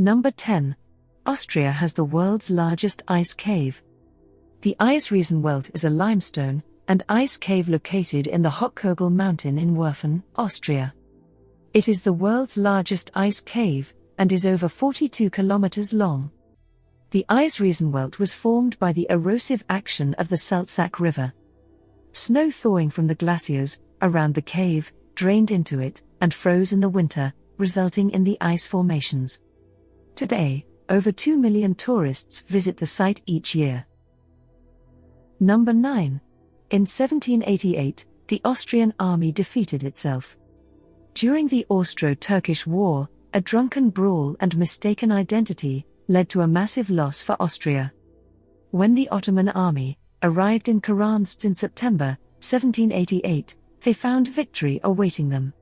Number 10. Austria has the world's largest ice cave. The Eisriesenwelt is a limestone and ice cave located in the Hochkogel mountain in Werfen, Austria. It is the world's largest ice cave and is over 42 kilometers long. The Eisriesenwelt was formed by the erosive action of the Salzach River. Snow thawing from the glaciers around the cave drained into it and froze in the winter, resulting in the ice formations. Today, over 2 million tourists visit the site each year. Number 9. In 1788, the Austrian army defeated itself. During the Austro-Turkish War, a drunken brawl and mistaken identity led to a massive loss for Austria. When the Ottoman army arrived in Kharansp in September 1788, they found victory awaiting them.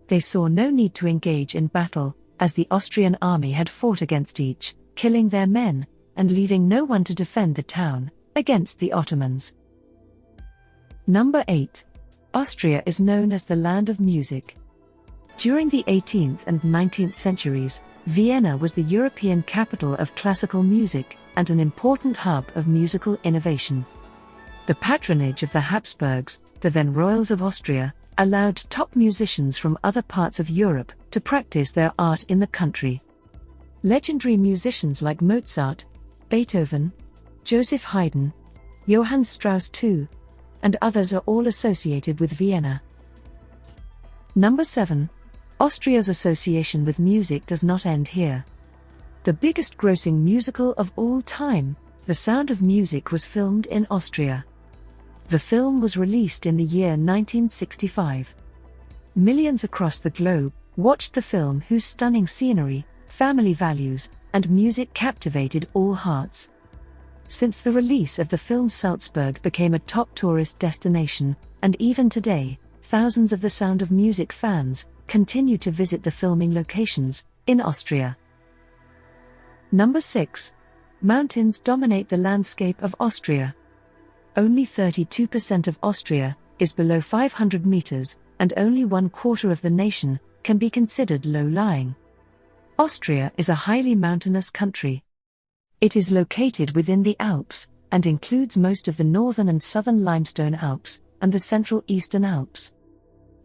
They saw no need to engage in battle, as the Austrian army had fought against each, killing their men, and leaving no one to defend the town against the Ottomans. Number 8. Austria is known as the land of music. During the 18th and 19th centuries, Vienna was the European capital of classical music and an important hub of musical innovation. The patronage of the Habsburgs, the then royals of Austria, allowed top musicians from other parts of Europe to practice their art in the country. Legendary musicians like Mozart, Beethoven, Joseph Haydn, Johann Strauss II, and others are all associated with Vienna. Number 7. Austria's association with music does not end here. The biggest grossing musical of all time, The Sound of Music, was filmed in Austria. The film was released in the year 1965. Millions across the globe watched the film, whose stunning scenery, family values, and music captivated all hearts. Since the release of the film, Salzburg became a top tourist destination, and even today, thousands of The Sound of Music fans continue to visit the filming locations in Austria. Number 6. Mountains dominate the landscape of Austria. Only 32% of Austria is below 500 meters, and only 1/4 of the nation can be considered low-lying. Austria is a highly mountainous country. It is located within the Alps, and includes most of the northern and southern limestone Alps, and the central eastern Alps.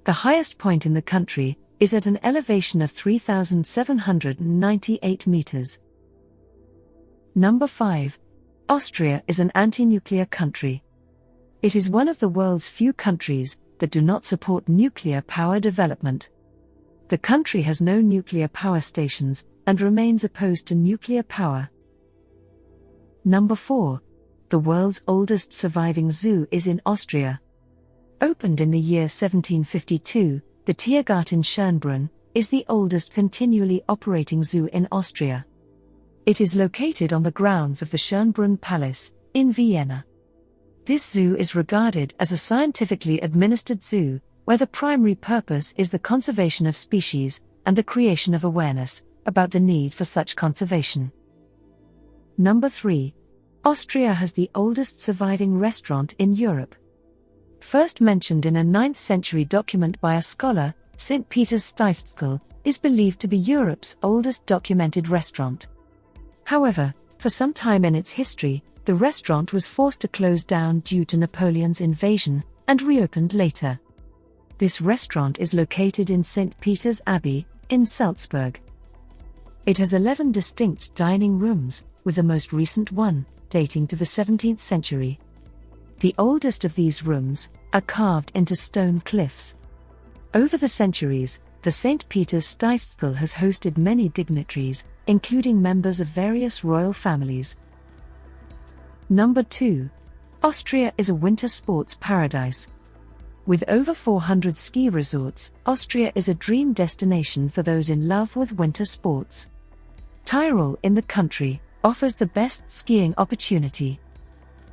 The highest point in the country is at an elevation of 3,798 meters. Number 5. Austria is an anti-nuclear country. It is one of the world's few countries that do not support nuclear power development. The country has no nuclear power stations and remains opposed to nuclear power. Number 4. The world's oldest surviving zoo is in Austria. Opened in the year 1752, the Tiergarten Schönbrunn is the oldest continually operating zoo in Austria. It is located on the grounds of the Schönbrunn Palace, in Vienna. This zoo is regarded as a scientifically administered zoo, where the primary purpose is the conservation of species and the creation of awareness about the need for such conservation. Number 3. Austria has the oldest surviving restaurant in Europe. First mentioned in a 9th century document by a scholar, St. Peter's Stiftskel is believed to be Europe's oldest documented restaurant. However, for some time in its history, the restaurant was forced to close down due to Napoleon's invasion, and reopened later. This restaurant is located in St. Peter's Abbey, in Salzburg. It has 11 distinct dining rooms, with the most recent one dating to the 17th century. The oldest of these rooms are carved into stone cliffs. Over the centuries, the St. Peter's Stiftskel has hosted many dignitaries, including members of various royal families. Number 2. Austria is a winter sports paradise. With over 400 ski resorts, Austria is a dream destination for those in love with winter sports. Tyrol in the country offers the best skiing opportunity.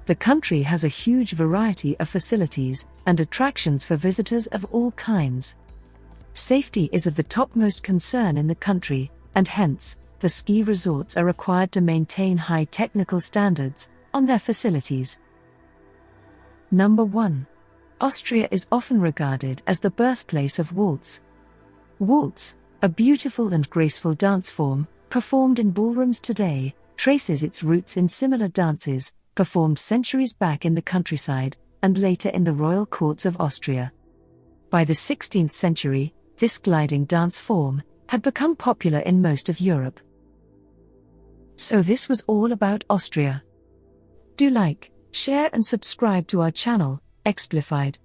The country has a huge variety of facilities and attractions for visitors of all kinds. Safety is of the topmost concern in the country, and hence, the ski resorts are required to maintain high technical standards on their facilities. Number 1. Austria is often regarded as the birthplace of waltz. Waltz, a beautiful and graceful dance form, performed in ballrooms today, traces its roots in similar dances, performed centuries back in the countryside, and later in the royal courts of Austria. By the 16th century, this gliding dance form had become popular in most of Europe. So this was all about Austria. Do like, share and subscribe to our channel, Explified.